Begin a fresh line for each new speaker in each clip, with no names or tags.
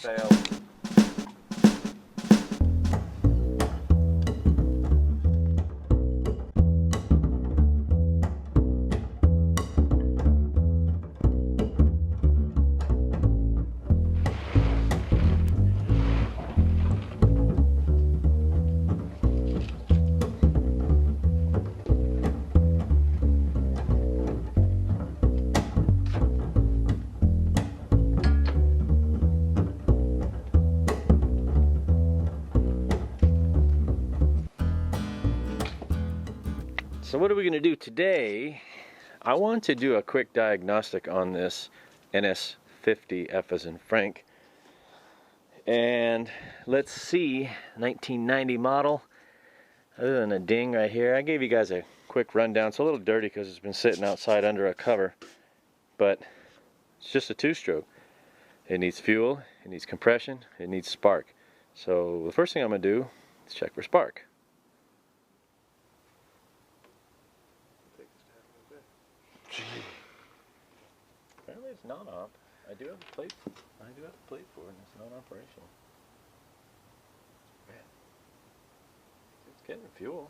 fail. So what are we going to do today? I want to do a quick diagnostic on this NS50f as in Frank. And let's see, 1990 model. Other than a ding right here, I gave you guys a quick rundown. It's a little dirty because it's been sitting outside under a cover, but it's just a two-stroke. It needs fuel, it needs compression, it needs spark. So the first thing I'm going to do is check for spark. Apparently it's non-op. I do have a plate. I do have a plate for it, and it's non-operational. Man, it's getting fuel.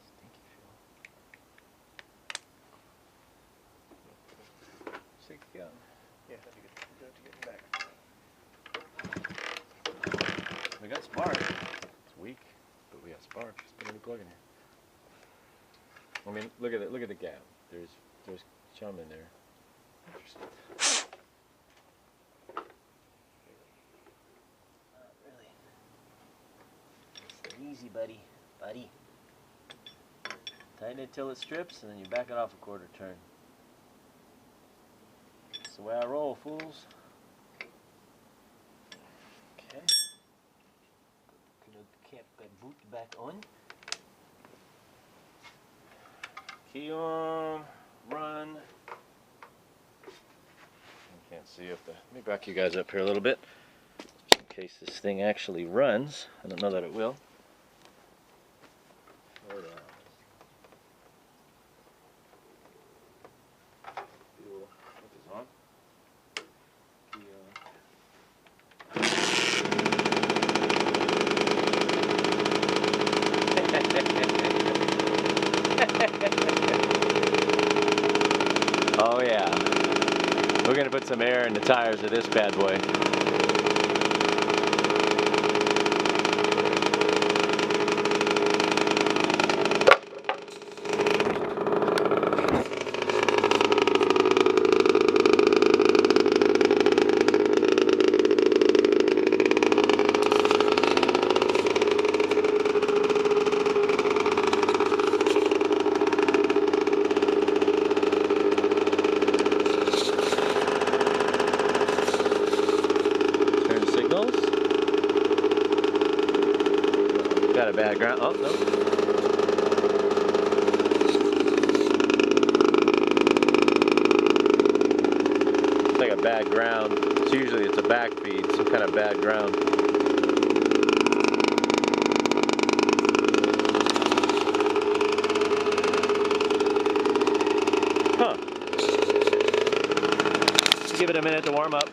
Stinky fuel. Stick it gun. Yeah, have to get back. We got spark. It's weak, but we got spark. Just put a new plug in here. I mean, look at it. Look at the gap. There's chum in there. Interesting. Not really. It's easy, buddy. Tighten it till it strips, and then you back it off a quarter turn. That's the way I roll, fools. Okay. Can't boot back on. Key on, run. I can't see if let me back you guys up here a little bit, just in case this thing actually runs. I don't know that it will. Hold on. Fuel is on. Key Oh yeah, we're going to put some air in the tires of this bad boy. Got a bad ground. Oh, no. It's like a bad ground. Usually it's a back feed, some kind of bad ground. Huh. Give it a minute to warm up.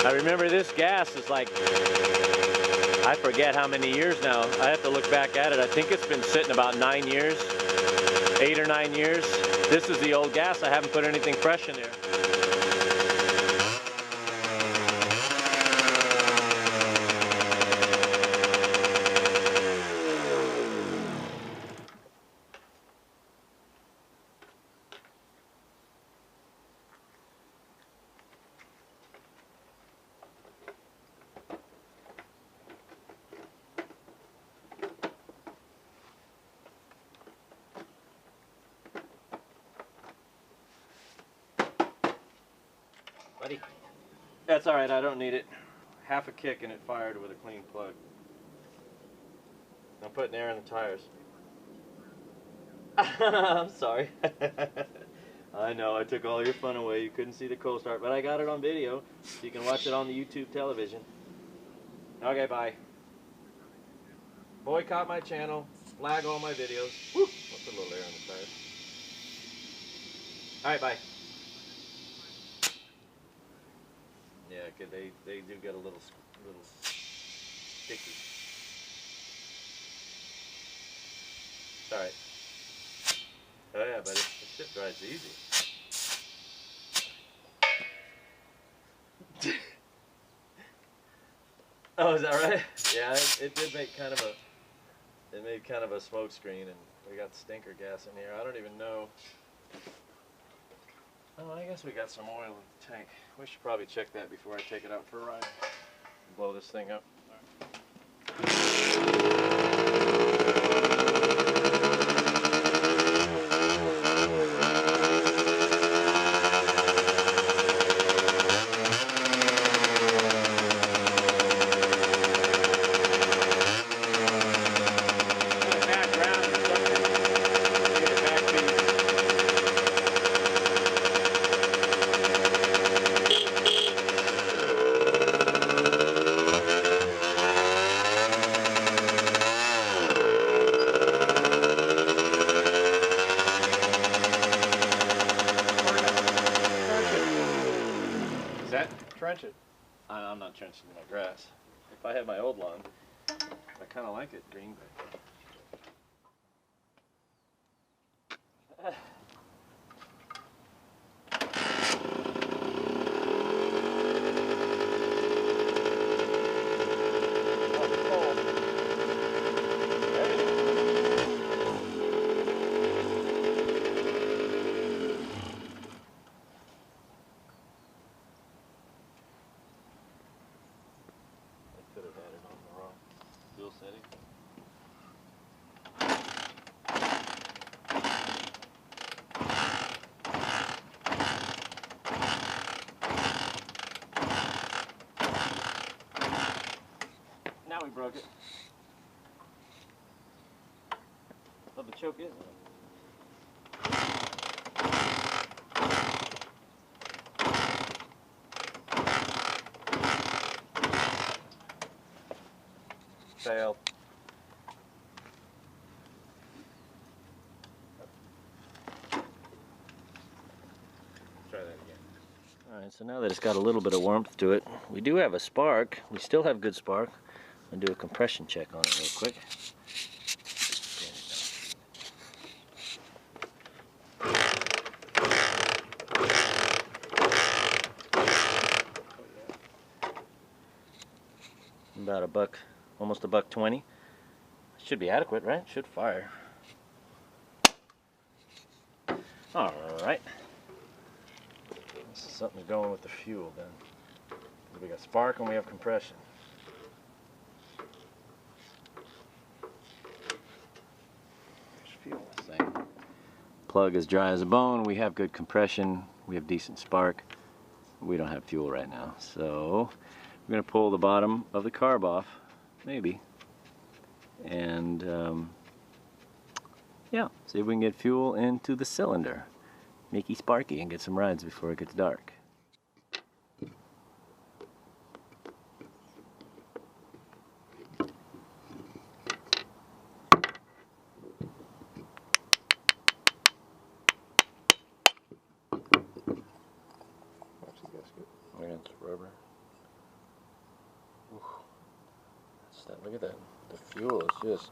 I remember this gas is like, I forget how many years now. I have to look back at it. I think it's been sitting about 9 years, 8 or 9 years. This is the old gas. I haven't put anything fresh in there. Buddy. That's alright, I don't need it. Half a kick and it fired with a clean plug. I'm putting air in the tires. I'm sorry. I know, I took all your fun away. You couldn't see the cold start, but I got it on video, so you can watch it on the YouTube television. Okay, bye. Boycott my channel, flag all my videos. Woo! I'll put a little air on the tires. Alright, bye. Yeah, cause they do get a little sticky. It's alright. Oh yeah, but the shit dries easy. Oh, is that right? Yeah, it did make kind of a smoke screen, and we got stinker gas in here. I don't even know. Oh, I guess we got some oil in the tank. We should probably check that before I take it out for a ride. Blow this thing up. Trench it. I'm not trenching my grass. If I had my old lawn, I kind of like it green, but setting. Now we broke it. Oh, the choke is on. Failed. Try that again. Alright, so now that it's got a little bit of warmth to it, we do have a spark. We still have good spark. I'm going to do a compression check on it real quick. About a buck, almost a $1.20. Should be adequate, right? Should fire. Alright. Something's going with the fuel then. We got spark and we have compression. There's fuel this thing. Plug is dry as a bone. We have good compression. We have decent spark. We don't have fuel right now. So we're going to pull the bottom of the carb off, maybe. And yeah, see if we can get fuel into the cylinder. Makey sparky and get some rides before it gets dark. It's rubber. Ooh. Look at that. The fuel is just...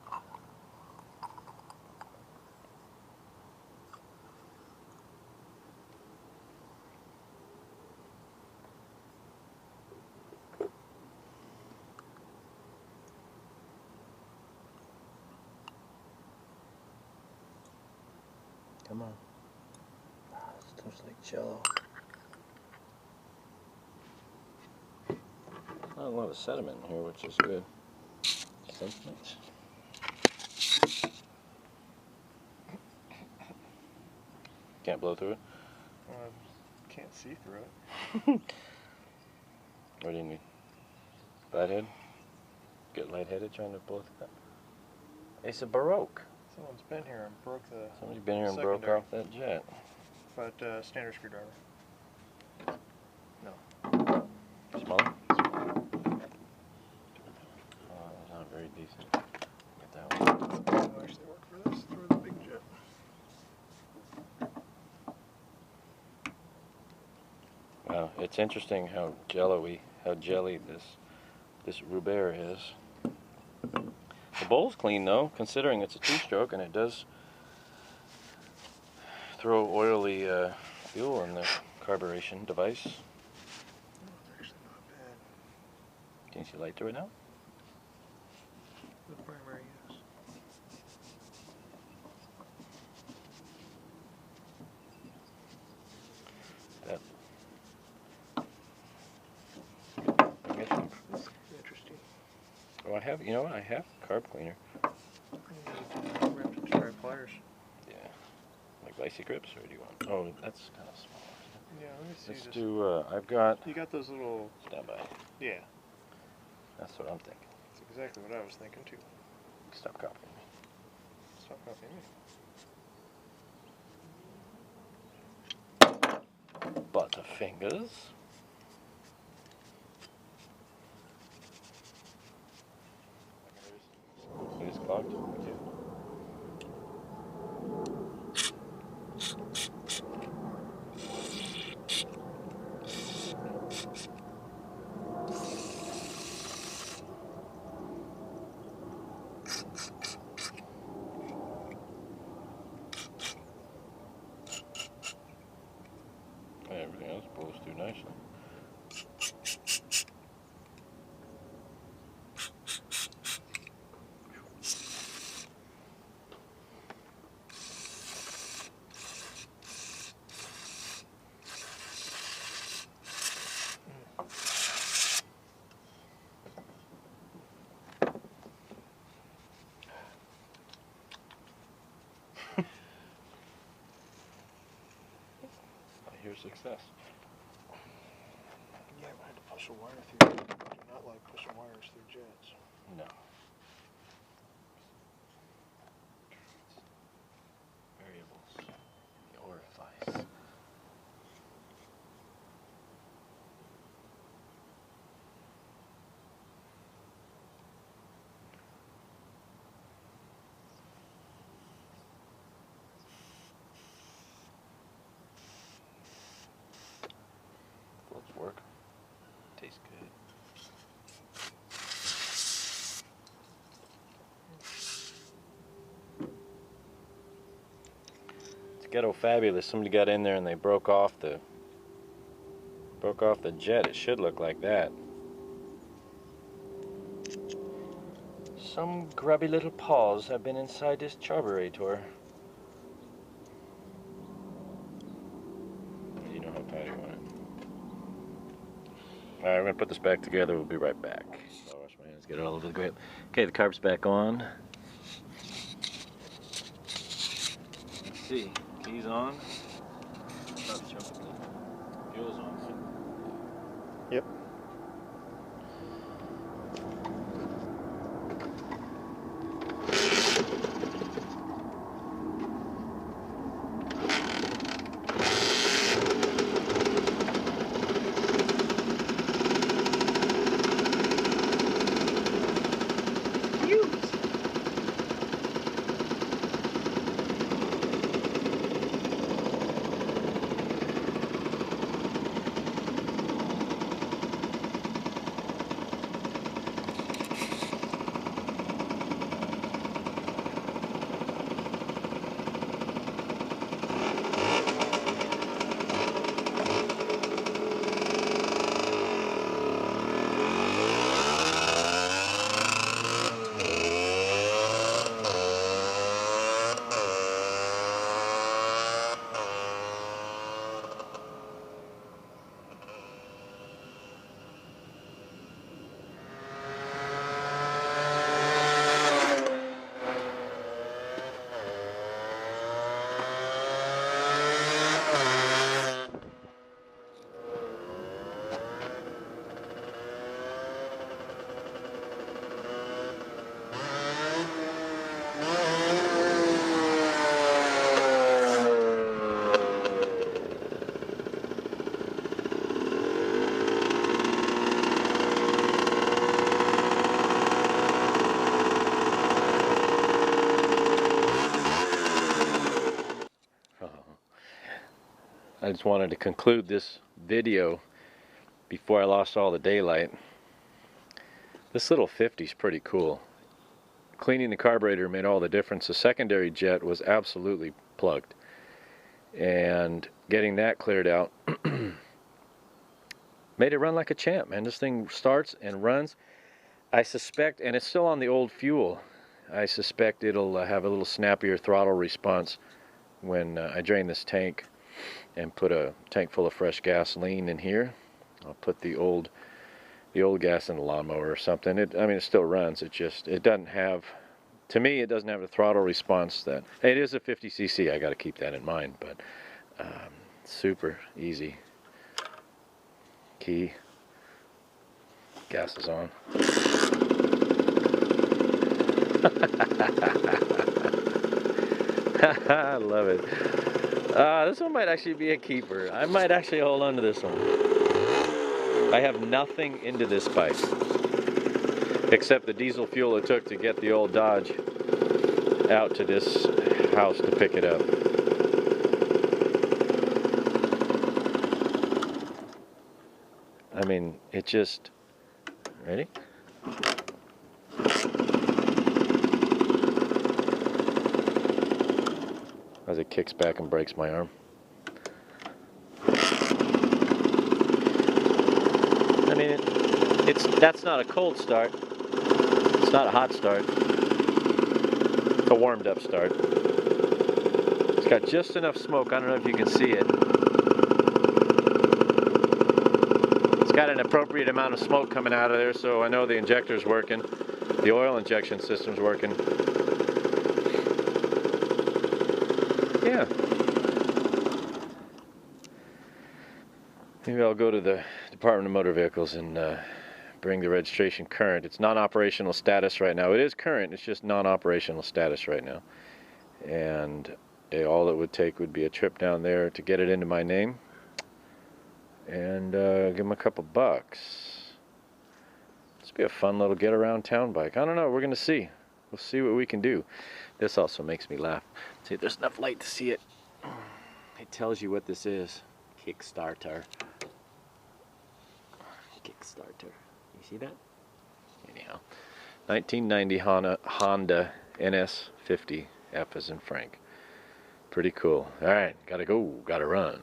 Come on. It looks like jello. Not a lot of sediment in here, which is good. Sediment. Can't blow through it?
Can't see through it.
What do you need? Lightheaded? Get lightheaded trying to blow the cut? It's a Baroque.
Someone's been here and broke the
Somebody's been here and
secondary.
broke off that jet.
But standard screwdriver. No.
Smaller? Oh, that's not very decent. Get that one.
It'll actually work for this. Throw the big jet.
Wow, it's interesting how jelly this Robert is. The bowl's clean though, considering it's a two-stroke, and it does throw oily fuel in the carburation device.
Oh, it's actually not bad.
Can you see light through it now?
The primary, yes.
That.
That's interesting.
Oh, I have. You know what? I have carb cleaner.
I have to try pliers.
Yeah. Like icy grips, or do you want? Oh, that's kind of small.
Yeah, let me see.
Let's do. I've got.
You got those little.
Stand by.
Yeah.
That's what I'm thinking.
That's exactly what I was thinking too.
Stop copying me.
Stop copying me.
Butterfingers. It is clogged.
Yeah.
Everything else blows through nicely. Here's success.
Yeah, I had to push a wire through. I do not like pushing wires through jets.
No. Variables. The orifice. Let's work. Tastes good. It's ghetto fabulous. Somebody got in there and they broke off the jet. It should look like that. Some grubby little paws have been inside this carburetor. You know how tight you want it. Alright, we're going to put this back together. We'll be right back. I'll wash my hands, get it all over the grip. Okay, the carb's back on. Let's see. Keys on. Probably choke it. Fuel's on.
Yep.
I just wanted to conclude this video before I lost all the daylight. This little 50 is pretty cool. Cleaning the carburetor made all the difference. The secondary jet was absolutely plugged, and getting that cleared out made it run like a champ, man. This thing starts and runs. I suspect, and it's still on the old fuel, I suspect it'll have a little snappier throttle response when I drain this tank and put a tank full of fresh gasoline in here. I'll put the old gas in the lawnmower or something. I mean, it still runs. It doesn't have, to me, it doesn't have the throttle response that, it is a 50cc. I got to keep that in mind, but super easy. Key, gas is on. I love it. This one might actually be a keeper. I might actually hold on to this one. I have nothing into this bike except the diesel fuel it took to get the old Dodge out to this house to pick it up. I mean, it just... Ready? As it kicks back and breaks my arm. I mean, that's not a cold start. It's not a hot start. It's a warmed up start. It's got just enough smoke. I don't know if you can see it. It's got an appropriate amount of smoke coming out of there, so I know the injector's working. The oil injection system's working. Yeah. Maybe I'll go to the Department of Motor Vehicles and bring the registration current. It's non-operational status right now. It is current, it's just non-operational status right now. And all it would take would be a trip down there to get it into my name and give them a couple bucks. This will be a fun little get around town bike. I don't know, we're going to see. We'll see what we can do. This also makes me laugh. See, there's enough light to see it. It tells you what this is. Kickstarter. Kickstarter. You see that? Anyhow, 1990 Honda NS50f as in Frank. Pretty cool. All right, gotta go, gotta run.